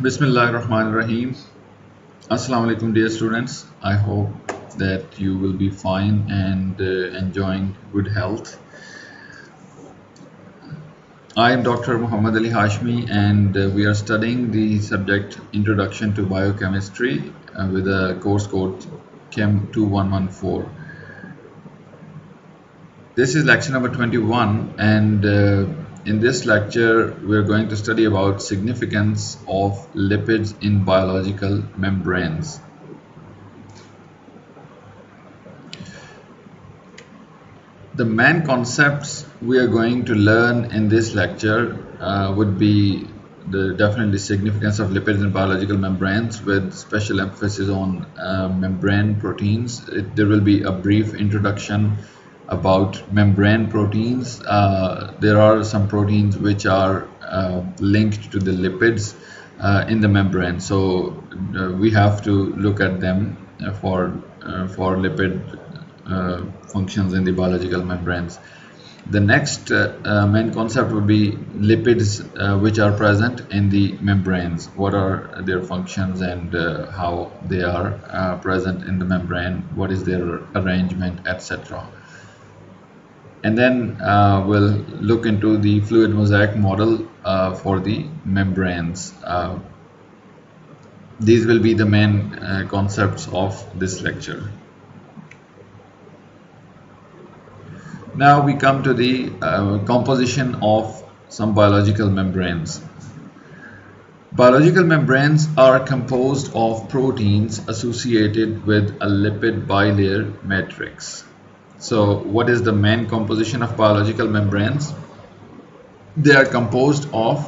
Bismillahirrahmanirrahim. Assalamu alaikum, dear students. I hope that you will be fine and enjoying good health. I am Dr. Muhammad Ali Hashmi, and we are studying the subject Introduction to Biochemistry with a course code CHEM2114. This is lecture number 21, and in this lecture we are going to study about significance of lipids in biological membranes. The main concepts we are going to learn in this lecture would be definitely significance of lipids in biological membranes, with special emphasis on membrane proteins. There will be a brief introduction about membrane proteins. There are some proteins which are linked to the lipids in the membrane, so we have to look at them for lipid functions in the biological membranes. The next main concept would be lipids which are present in the membranes. What are their functions and how they are present in the membrane, what is their arrangement, etc. And then we'll look into the fluid mosaic model for the membranes. These will be the main concepts of this lecture. Now we come to the composition of some biological membranes. Biological membranes are composed of proteins associated with a lipid bilayer matrix. So what is the main composition of biological membranes? They are composed of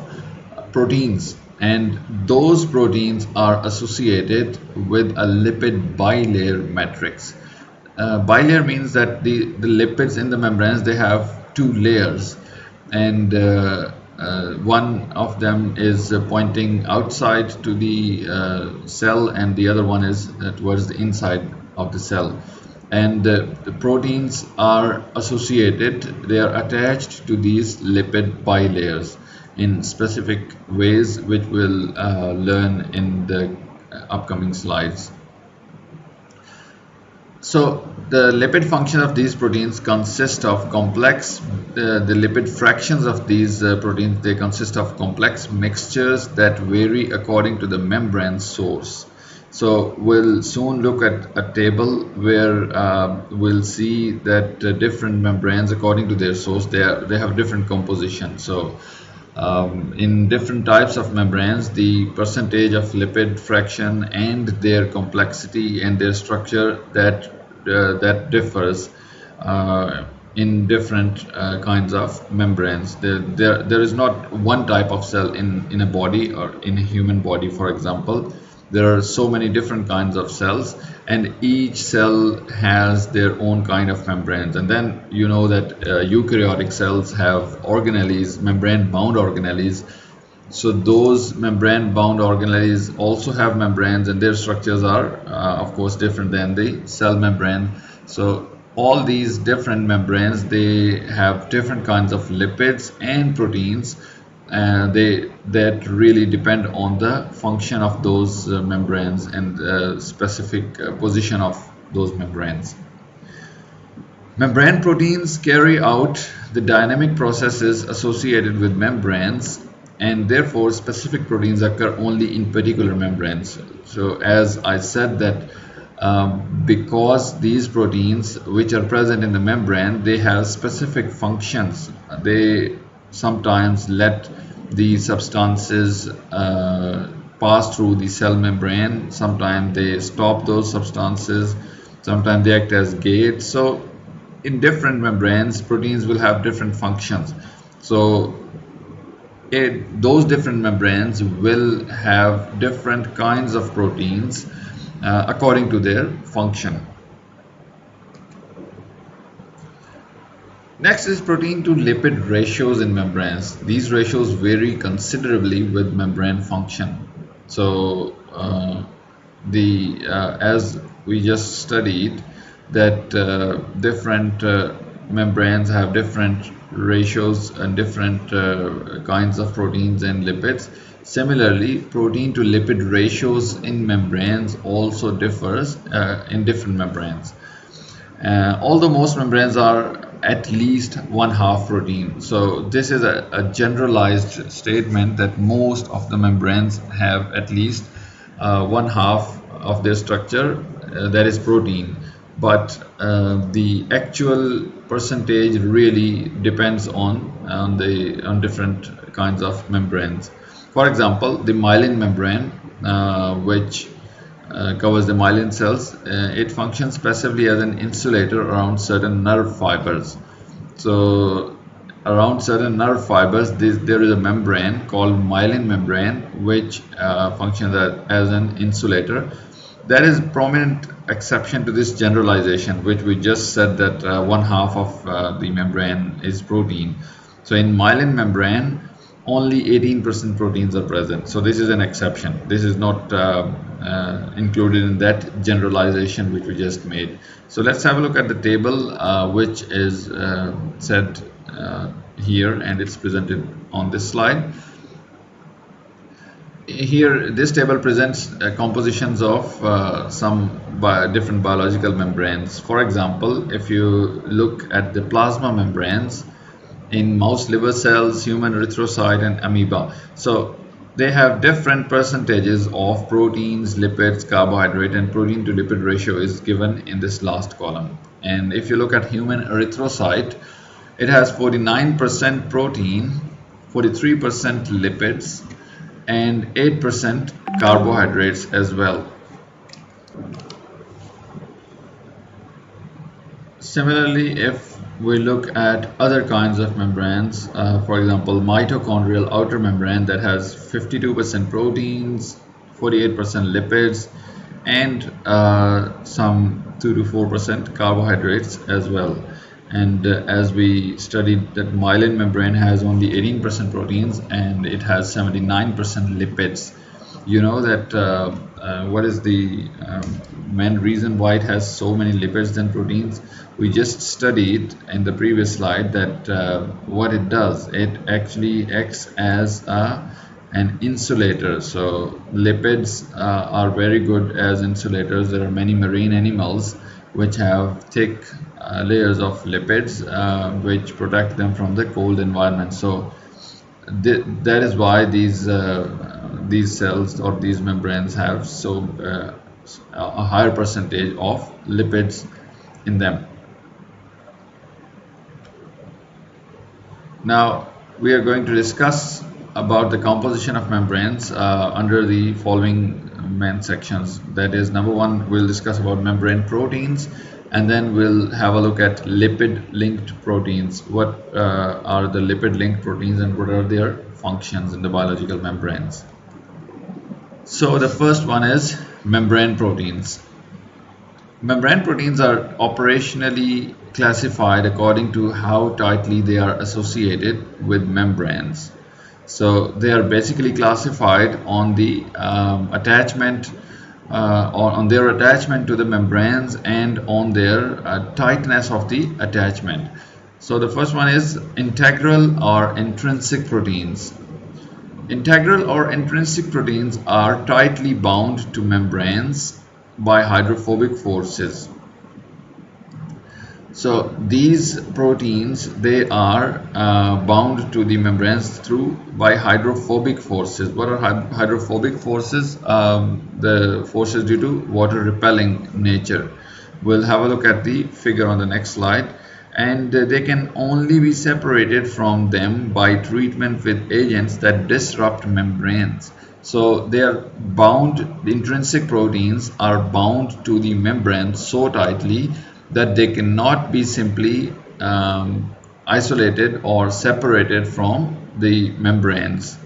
proteins, and those proteins are associated with a lipid bilayer matrix. Bilayer means that the lipids in the membranes, they have two layers, and one of them is pointing outside to the cell, and the other one is towards the inside of the cell. And the proteins are associated, they are attached to these lipid bilayers in specific ways, which we'll learn in the upcoming slides. So the lipid function of these proteins consist of complex, the lipid fractions of these proteins, they consist of complex mixtures that vary according to the membrane source. So we'll soon look at a table where we'll see that different membranes, according to their source, they have different composition. So in different types of membranes, the percentage of lipid fraction and their complexity and their structure that differs in different kinds of membranes. There is not one type of cell in a body, or in a human body, for example. There are so many different kinds of cells, and each cell has their own kind of membranes. And then you know that eukaryotic cells have organelles, membrane bound organelles. So those membrane bound organelles also have membranes, and their structures are of course different than the cell membrane. So all these different membranes, they have different kinds of lipids and proteins, that really depend on the function of those membranes and specific position of those membranes. Membrane proteins carry out the dynamic processes associated with membranes, and therefore specific proteins occur only in particular membranes. So as I said that because these proteins which are present in the membrane, they have specific functions. They sometimes let the substances pass through the cell membrane, sometimes they stop those substances, sometimes they act as gates. So in different membranes, proteins will have different functions. So those different membranes will have different kinds of proteins according to their function. Next is protein to lipid ratios in membranes. These ratios vary considerably with membrane function. So as we just studied, that different membranes have different ratios and different kinds of proteins and lipids. Similarly, protein to lipid ratios in membranes also differs in different membranes. Although most membranes are at least one half protein. So this is a generalized statement that most of the membranes have at least one half of their structure that is protein. But the actual percentage really depends on different kinds of membranes. For example, the myelin membrane, which covers the myelin cells, it functions passively as an insulator around certain nerve fibers. So around certain nerve fibers, there is a membrane called myelin membrane, which functions as an insulator. There is prominent exception to this generalization, which we just said that one half of the membrane is protein. So in myelin membrane, only 18% proteins are present. So this is an exception. This is not included in that generalization which we just made. So let's have a look at the table which is said here, and it's presented on this slide. Here, this table presents compositions of some different biological membranes. For example, if you look at the plasma membranes in mouse liver cells, human erythrocyte, and amoeba, so they have different percentages of proteins, lipids, carbohydrate, and protein to lipid ratio is given in this last column. And if you look at human erythrocyte, it has 49% protein, 43% lipids, and 8% carbohydrates as well. Similarly, if we look at other kinds of membranes, for example, mitochondrial outer membrane that has 52% proteins, 48% lipids, and some 2 to 4% carbohydrates as well. And as we studied, that myelin membrane has only 18% proteins and it has 79% lipids. You know that what is the main reason why it has so many lipids than proteins? We just studied in the previous slide that what it does, it actually acts as an insulator. So lipids are very good as insulators. There are many marine animals which have thick layers of lipids which protect them from the cold environment. So that is why these cells or these membranes have a higher percentage of lipids in them. Now we are going to discuss about the composition of membranes under the following main sections. That is, number one, we'll discuss about membrane proteins, and then we'll have a look at lipid linked proteins. What are the lipid linked proteins and what are their functions in the biological membranes? So the first one is membrane proteins. Membrane proteins are operationally classified according to how tightly they are associated with membranes. So they are basically classified on the attachment or on their attachment to the membranes and on their tightness of the attachment. So the first one is integral or intrinsic proteins. Integral or intrinsic proteins are tightly bound to membranes by hydrophobic forces. So these proteins, they are bound to the membranes by hydrophobic forces. What are hydrophobic forces? The forces due to water repelling nature. We'll have a look at the figure on the next slide. And they can only be separated from them by treatment with agents that disrupt membranes. So they are bound, the intrinsic proteins are bound to the membrane so tightly that they cannot be simply isolated or separated from the membranes,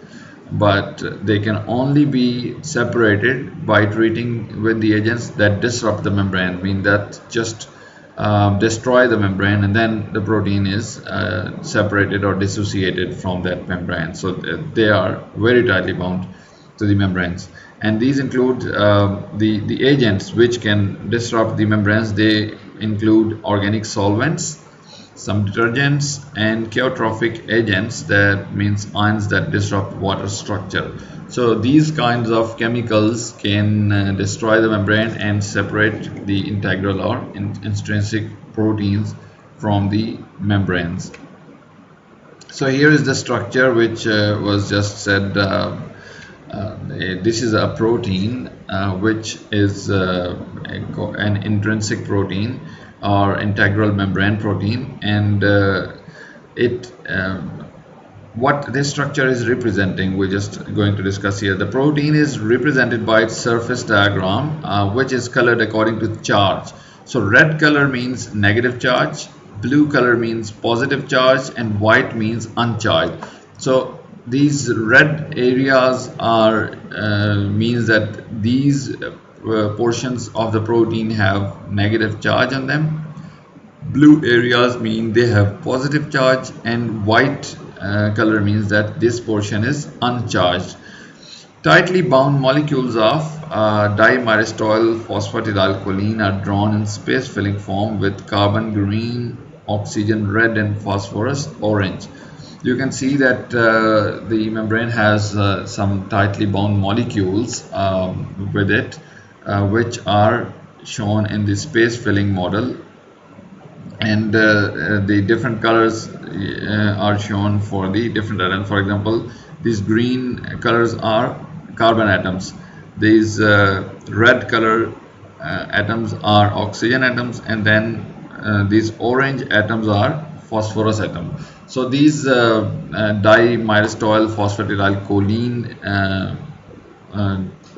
but they can only be separated by treating with the agents that disrupt the membrane, mean that just destroy the membrane, and then the protein is separated or dissociated from that membrane. So they are very tightly bound to the membranes, and these include the agents which can disrupt the membranes. They include organic solvents, some detergents, and cheotrophic agents, that means ions that disrupt water structure. So these kinds of chemicals can destroy the membrane and separate the integral or intrinsic proteins from the membranes. So here is the structure which was just said. This is a protein which is an intrinsic protein or integral membrane protein, and what this structure is representing, we're just going to discuss here. The protein is represented by its surface diagram, which is colored according to charge. So red color means negative charge, blue color means positive charge, and white means uncharged. So these red areas are means that these portions of the protein have negative charge on them. Blue areas mean they have positive charge, and white color means that this portion is uncharged. Tightly bound molecules of dimyristoyl phosphatidylcholine are drawn in space-filling form with carbon green, oxygen red, and phosphorus orange. You can see that the membrane has some tightly bound molecules with it, which are shown in the space-filling model, and the different colors are shown for the different atoms. For example, these green colors are carbon atoms, these red color atoms are oxygen atoms, and then these orange atoms are phosphorus atom. So these dimyristoyl phosphatidylcholine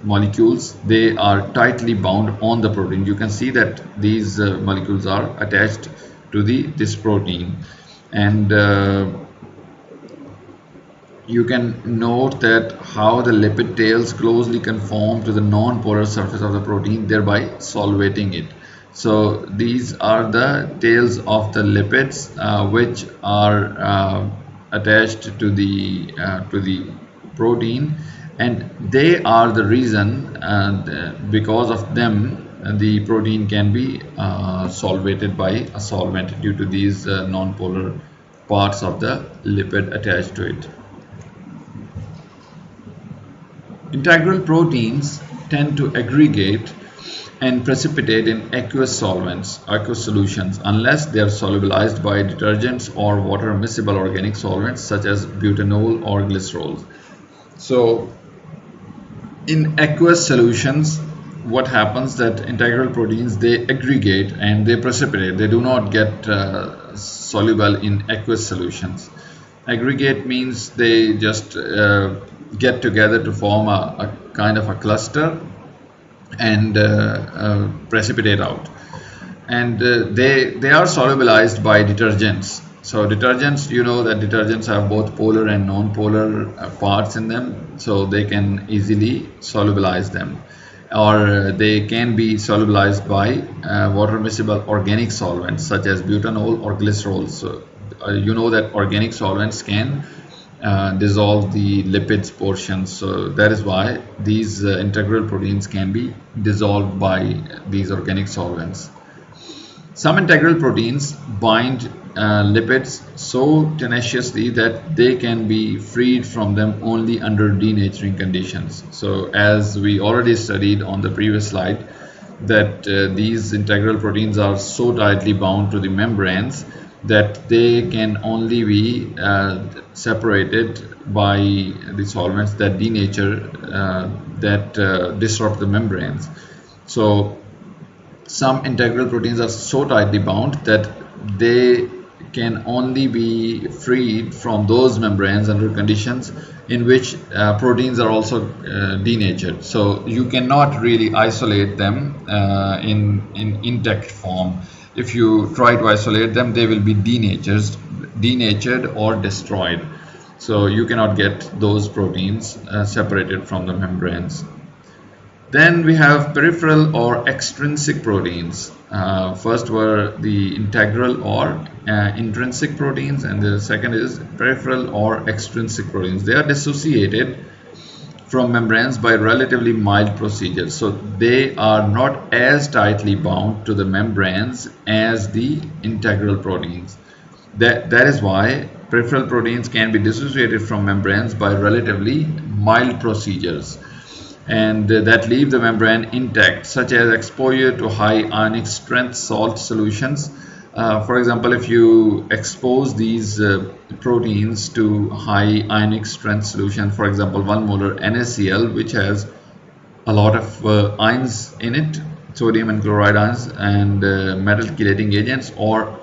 molecules, they are tightly bound on the protein. You can see that these molecules are attached to this protein, and you can note that how the lipid tails closely conform to the non-polar surface of the protein, thereby solvating it. So these are the tails of the lipids which are attached to the protein, and they are the reason, because of them the protein can be solvated by a solvent due to these non-polar parts of the lipid attached to it. Integral proteins tend to aggregate and precipitate in aqueous solvents, aqueous solutions, unless they are solubilized by detergents or water miscible organic solvents such as butanol or glycerols. So in aqueous solutions, what happens that integral proteins, they aggregate and they precipitate. They do not get soluble in aqueous solutions. Aggregate means they just get together to form a kind of a cluster and precipitate out, and they are solubilized by detergents. So detergents, you know that detergents have both polar and non-polar parts in them, so they can easily solubilize them, or they can be solubilized by water miscible organic solvents such as butanol or glycerol. So you know that organic solvents can dissolve the lipids portions, so that is why these integral proteins can be dissolved by these organic solvents. Some integral proteins bind lipids so tenaciously that they can be freed from them only under denaturing conditions. So as we already studied on the previous slide, that these integral proteins are so tightly bound to the membranes that they can only be separated by the solvents that denature, that disrupt the membranes. So some integral proteins are so tightly bound that they can only be freed from those membranes under conditions in which proteins are also denatured. So you cannot really isolate them in intact form. If you try to isolate them, they will be denatured or destroyed. So you cannot get those proteins separated from the membranes. Then we have peripheral or extrinsic proteins. First were the integral or intrinsic proteins, and the second is peripheral or extrinsic proteins. They are dissociated from membranes by relatively mild procedures, so they are not as tightly bound to the membranes as the integral proteins. That is why peripheral proteins can be dissociated from membranes by relatively mild procedures, and that leave the membrane intact, such as exposure to high ionic strength salt solutions. For example, if you expose these proteins to high ionic strength solution, for example 1 molar NaCl, which has a lot of ions in it, sodium and chloride ions, and metal chelating agents, or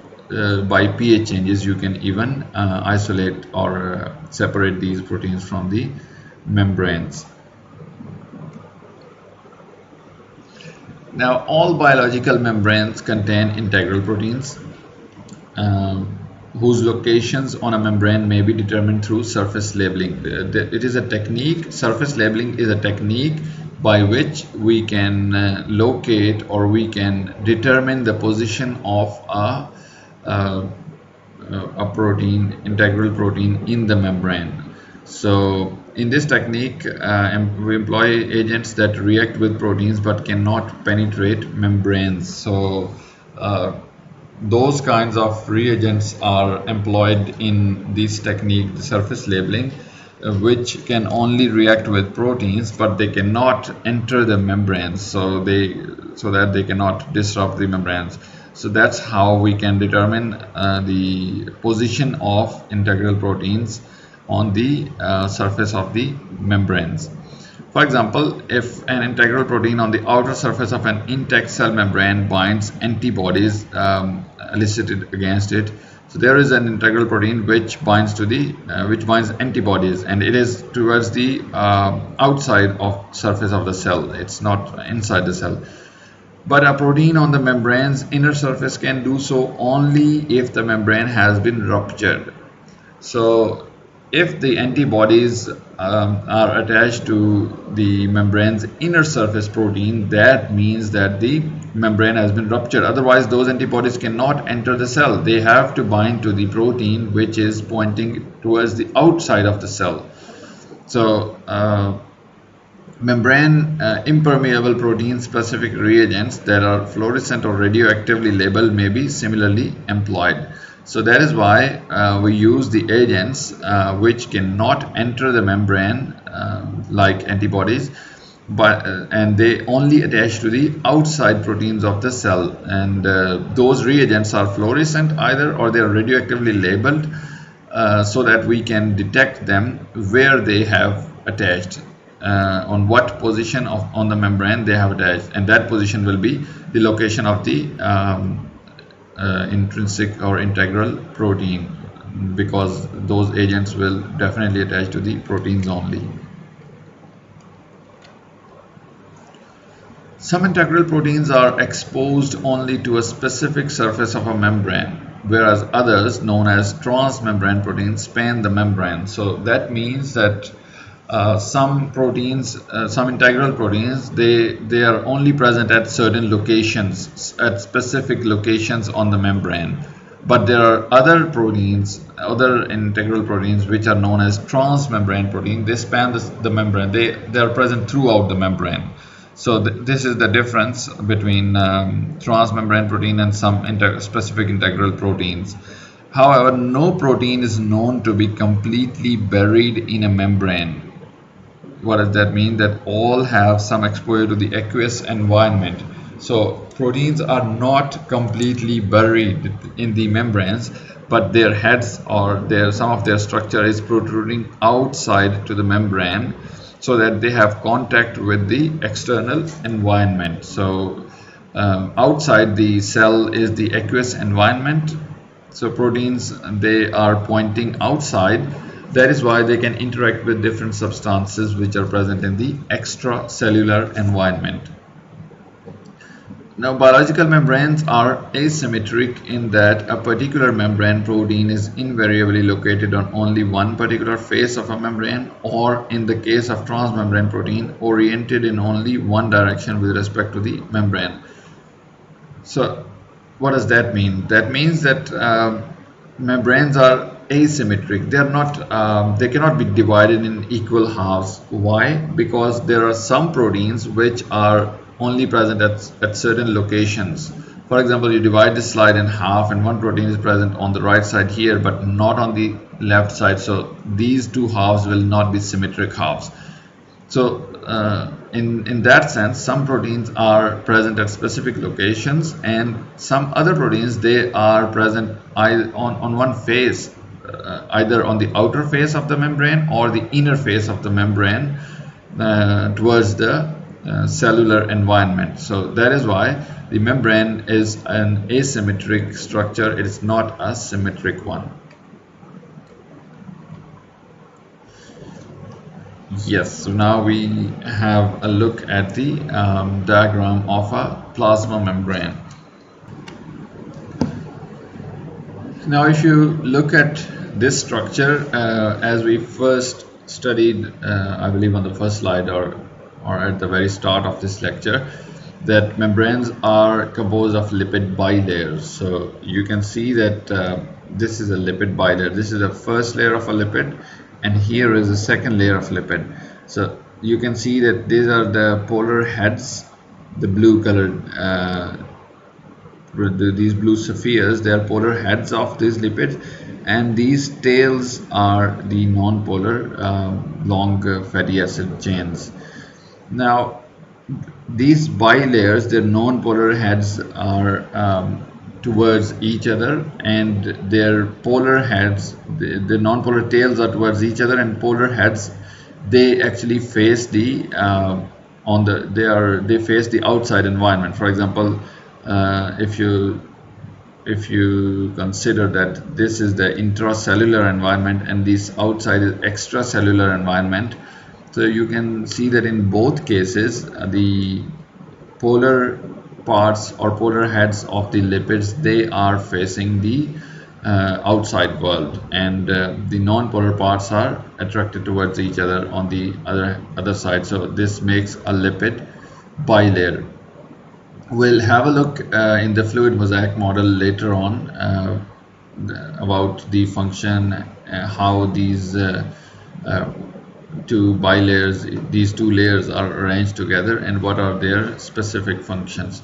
by pH changes you can even isolate or separate these proteins from the membranes. Now, all biological membranes contain integral proteins whose locations on a membrane may be determined through surface labeling. It is a technique. Surface labeling is a technique by which we can locate, or we can determine the position of a protein, integral protein, in the membrane. So in this technique we employ agents that react with proteins but cannot penetrate membranes. So those kinds of reagents are employed in this technique, the surface labeling, which can only react with proteins but they cannot enter the membranes, so that they cannot disrupt the membranes. So that's how we can determine the position of integral proteins on the surface of the membranes. For example, if an integral protein on the outer surface of an intact cell membrane binds antibodies elicited against it, so there is an integral protein which binds antibodies, and it is towards the outside of surface of the cell. It's not inside the cell. But a protein on the membrane's inner surface can do so only if the membrane has been ruptured. So if the antibodies are attached to the membrane's inner surface protein, that means that the membrane has been ruptured. Otherwise, those antibodies cannot enter the cell. They have to bind to the protein which is pointing towards the outside of the cell. So membrane impermeable protein specific reagents that are fluorescent or radioactively labeled may be similarly employed. So that is why we use the agents which cannot enter the membrane like antibodies, and they only attach to the outside proteins of the cell, and those reagents are fluorescent either, or they are radioactively labeled so that we can detect them where they have attached, on what position on the membrane they have attached, and that position will be the location of the intrinsic or integral protein, because those agents will definitely attach to the proteins only. Some integral proteins are exposed only to a specific surface of a membrane, whereas others, known as transmembrane proteins, span the membrane. So that means that some proteins, some integral proteins, they are only present at certain locations, at specific locations on the membrane. But there are other proteins, other integral proteins, which are known as transmembrane protein. They span the membrane. They are present throughout the membrane. So this is the difference between transmembrane protein and some specific integral proteins. However, no protein is known to be completely buried in a membrane. What does that mean? That all have some exposure to the aqueous environment. So proteins are not completely buried in the membranes, but their heads or some of their structure is protruding outside to the membrane, so that they have contact with the external environment. So outside the cell is the aqueous environment. So proteins, they are pointing outside. That is why they can interact with different substances which are present in the extracellular environment. Now, biological membranes are asymmetric in that a particular membrane protein is invariably located on only one particular face of a membrane, or in the case of transmembrane protein, oriented in only one direction with respect to the membrane. So what does that mean? That means that membranes are asymmetric. They cannot be divided in equal halves. Why? Because there are some proteins which are only present at certain locations. For example, you divide this slide in half and one protein is present on the right side here but not on the left side, so these two halves will not be symmetric halves. So in that sense, some proteins are present at specific locations, and some other proteins, they are present on one face, either on the outer face of the membrane or the inner face of the membrane towards the cellular environment. So that is why the membrane is an asymmetric structure. It is not a symmetric one. Yes, so now we have a look at the diagram of a plasma membrane. Now if you look at this structure, as we first studied, I believe on the first slide or at the very start of this lecture, that membranes are composed of lipid bilayers. So you can see that this is a lipid bilayer. This is the first layer of a lipid, and here is the second layer of lipid. So you can see that these are the polar heads, the blue colored, these blue spheres, they are polar heads of these lipids, and these tails are the non-polar long fatty acid chains. Now these bilayers, their non-polar heads are towards each other, and their polar heads, the non-polar tails are towards each other, and polar heads, they actually face the they face the outside environment. For example, if you consider that this is the intracellular environment and this outside is extracellular environment, so you can see that in both cases the polar parts or polar heads of the lipids, they are facing the outside world, and the non-polar parts are attracted towards each other on the other side. So this makes a lipid bilayer. We'll have a look in the fluid mosaic model later on about the function, how these two bilayers, these two layers are arranged together, and what are their specific functions.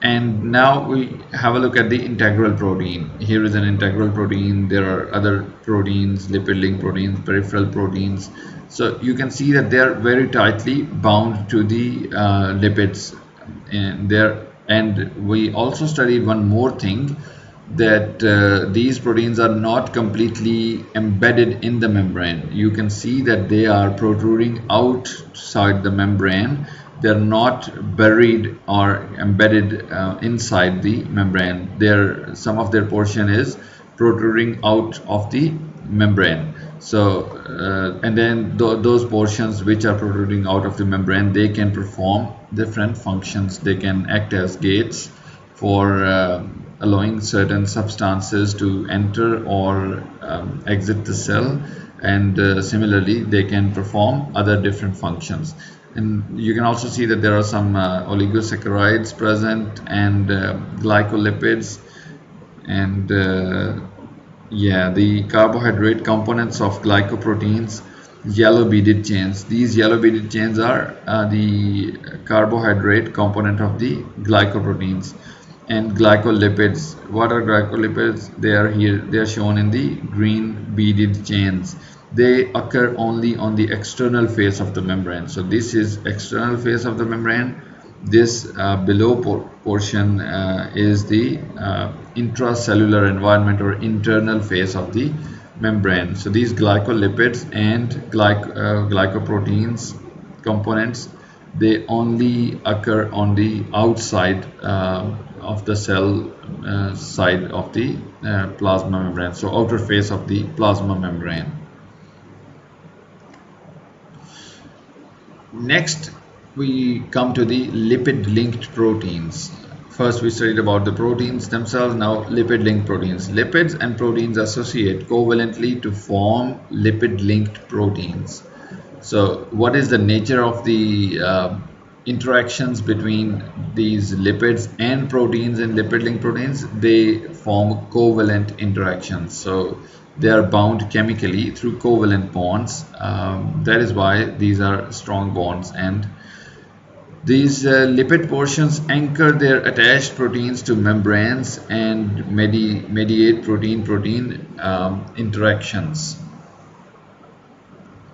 And now we have a look at the integral protein. Here is an integral protein. There are other proteins, lipid-linked proteins, peripheral proteins. So you can see that they are very tightly bound to the lipids. And we also studied one more thing, that these proteins are not completely embedded in the membrane. You can see that they are protruding outside the membrane. They're not buried or embedded inside the membrane. Some of their portion is protruding out of the membrane. So and then those portions which are protruding out of the membrane, they can perform different functions. They can act as gates for allowing certain substances to enter or exit the cell, and similarly they can perform other different functions. And you can also see that there are some oligosaccharides present, and glycolipids, and the carbohydrate components of glycoproteins, yellow beaded chains. These yellow beaded chains are the carbohydrate component of the glycoproteins. And glycolipids, what are glycolipids? They are here, they are shown in the green beaded chains. They occur only on the external face of the membrane. So this is external face of the membrane. This below portion is the intracellular environment or internal face of the membrane. So these glycolipids and glycoproteins components, they only occur on the outside of the cell side of the plasma membrane, so outer face of the plasma membrane. Next we come to the lipid linked proteins. First we studied about the proteins themselves, now lipid linked proteins. Lipids and proteins associate covalently to form lipid linked proteins. So what is the nature of the interactions between these lipids and proteins and lipid linked proteins? They form covalent interactions. So they are bound chemically through covalent bonds. That is why these are strong bonds, and These lipid portions anchor their attached proteins to membranes and mediate protein-protein interactions.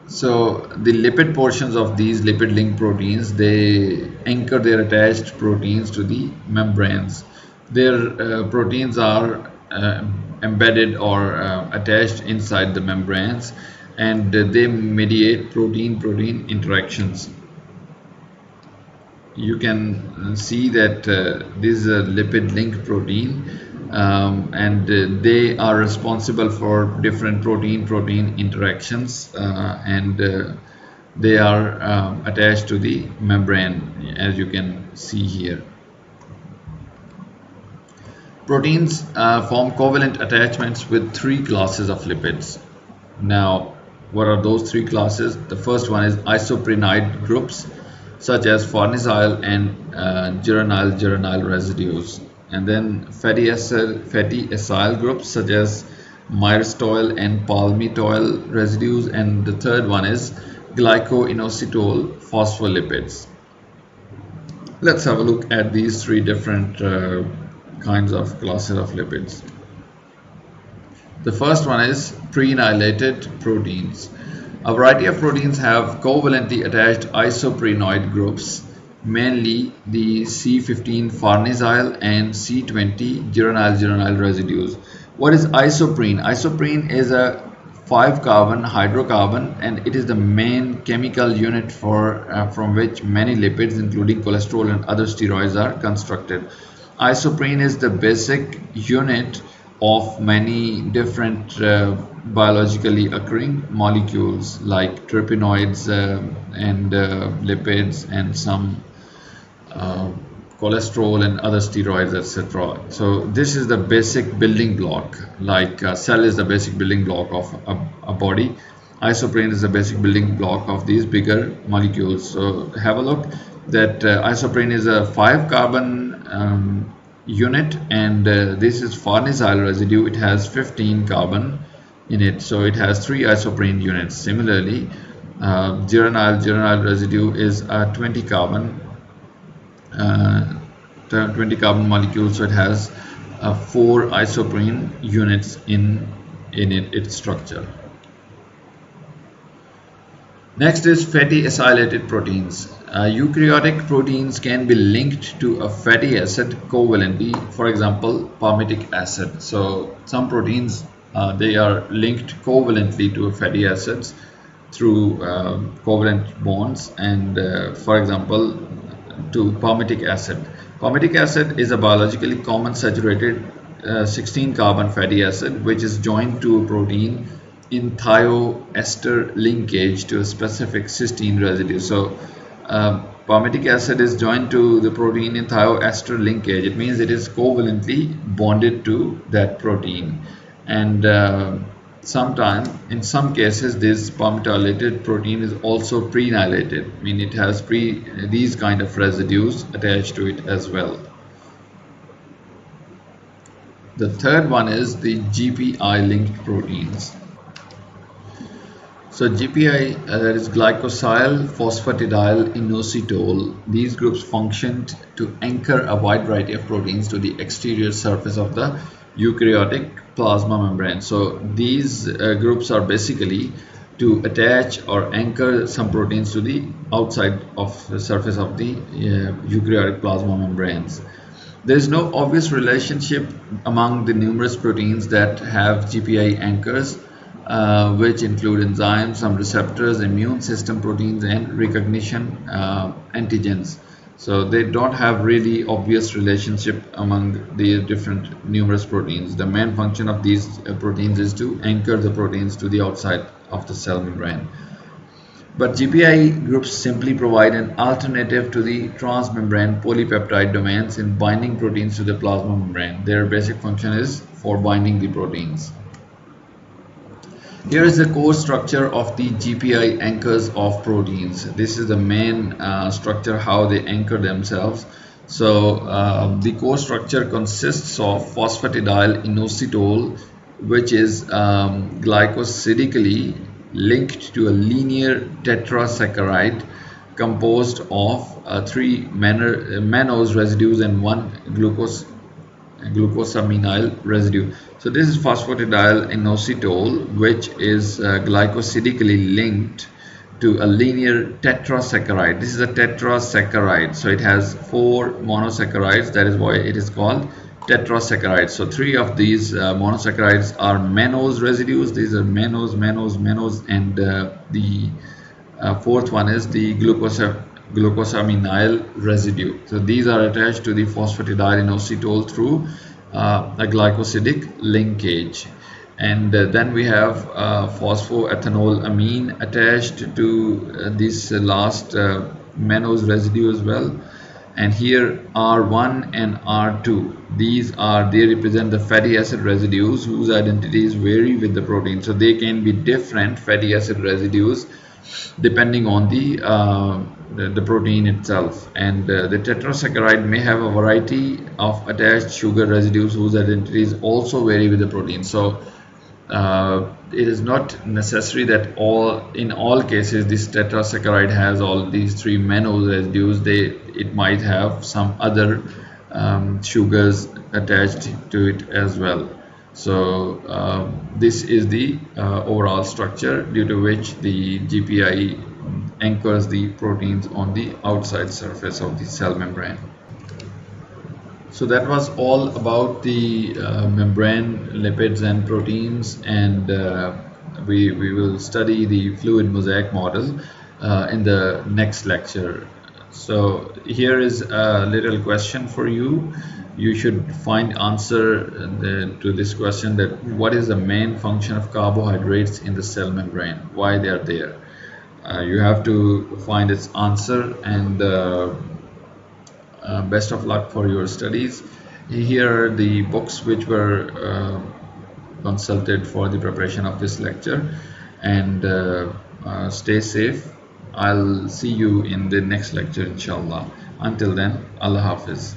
So the lipid portions of these lipid-linked proteins, they anchor their attached proteins to the membranes. Their proteins are embedded or attached inside the membranes, and they mediate protein-protein interactions. You can see that this is a lipid-linked protein, and they are responsible for different protein-protein interactions, and they are attached to the membrane, as you can see here. Proteins form covalent attachments with three classes of lipids. Now, what are those three classes? The first one is isoprenide groups, such as farnesyl and geranyl residues, and then fatty acyl groups such as myristoyl and palmitoyl residues, and the third one is glycoinositol phospholipids. Let's have a look at these three different kinds of classes of lipids. The first one is prenylated proteins. A variety of proteins have covalently attached isoprenoid groups, mainly the C15 farnesyl and C20 geranyl residues. What is isoprene? Isoprene is a 5-carbon hydrocarbon, and it is the main chemical unit from which many lipids, including cholesterol and other steroids, are constructed. Isoprene is the basic unit of many different biologically occurring molecules like terpenoids and lipids and some cholesterol and other steroids, etc. So this is the basic building block. Like a cell is the basic building block of a body, isoprene is the basic building block of these bigger molecules. So have a look that isoprene is a 5-carbon unit, and this is farnesyl residue. It has 15 carbon in it, so it has 3 isoprene units. Similarly, geranyl residue is a 20 carbon molecule, so it has 4 isoprene units in its structure. Next is fatty acylated proteins. Eukaryotic proteins can be linked to a fatty acid covalently, for example, palmitic acid. So some proteins, they are linked covalently to fatty acids through covalent bonds, and for example, to palmitic acid. Palmitic acid is a biologically common saturated 16-carbon fatty acid which is joined to a protein in thioester linkage to a specific cysteine residue. So palmitic acid is joined to the protein in thioester linkage. It means it is covalently bonded to that protein, and in some cases this palmitoylated protein is also prenylated. I mean, it has these kind of residues attached to it as well. The third one is the GPI linked proteins. So GPI, that is glycosyl phosphatidyl inositol, these groups functioned to anchor a wide variety of proteins to the exterior surface of the eukaryotic plasma membrane. So these groups are basically to attach or anchor some proteins to the outside of the surface of the eukaryotic plasma membranes. There is no obvious relationship among the numerous proteins that have GPI anchors, which include enzymes, some receptors, immune system proteins, and recognition antigens. So they don't have really obvious relationship among the different numerous proteins. The main function of these proteins is to anchor the proteins to the outside of the cell membrane. But GPI groups simply provide an alternative to the transmembrane polypeptide domains in binding proteins to the plasma membrane. Their basic function is for binding the proteins. Here is the core structure of the GPI anchors of proteins. This is the main structure, how they anchor themselves. So the core structure consists of phosphatidyl inositol, which is glycosidically linked to a linear tetrasaccharide composed of three mannose residues and one glucosamine residue. So this is phosphatidyl inositol, which is glycosidically linked to a linear tetrasaccharide. This is a tetrasaccharide, so it has 4 monosaccharides. That is why it is called tetrasaccharide. So 3 of these monosaccharides are mannose residues. These are mannose, and the fourth one is the glucosamine residue. So these are attached to the phosphatidyl inositol through a glycosidic linkage. And then we have phosphoethanolamine attached to this last mannose residue as well. And here R1 and R2, they represent the fatty acid residues whose identities vary with the protein. So they can be different fatty acid residues depending on the protein itself. And the tetrasaccharide may have a variety of attached sugar residues whose identities also vary with the protein. So it is not necessary that in all cases this tetrasaccharide has all these 3 mannose residues. It might have some other sugars attached to it as well. So this is the overall structure due to which the GPI anchors the proteins on the outside surface of the cell membrane. So that was all about the membrane, lipids and proteins, and we will study the fluid mosaic model in the next lecture. So here is a little question for you. You should find answer to this question, that what is the main function of carbohydrates in the cell membrane, why they are there. You have to find its answer, and best of luck for your studies. Here are the books which were consulted for the preparation of this lecture, and stay safe. I'll see you in the next lecture inshallah. Until then, Allah Hafiz.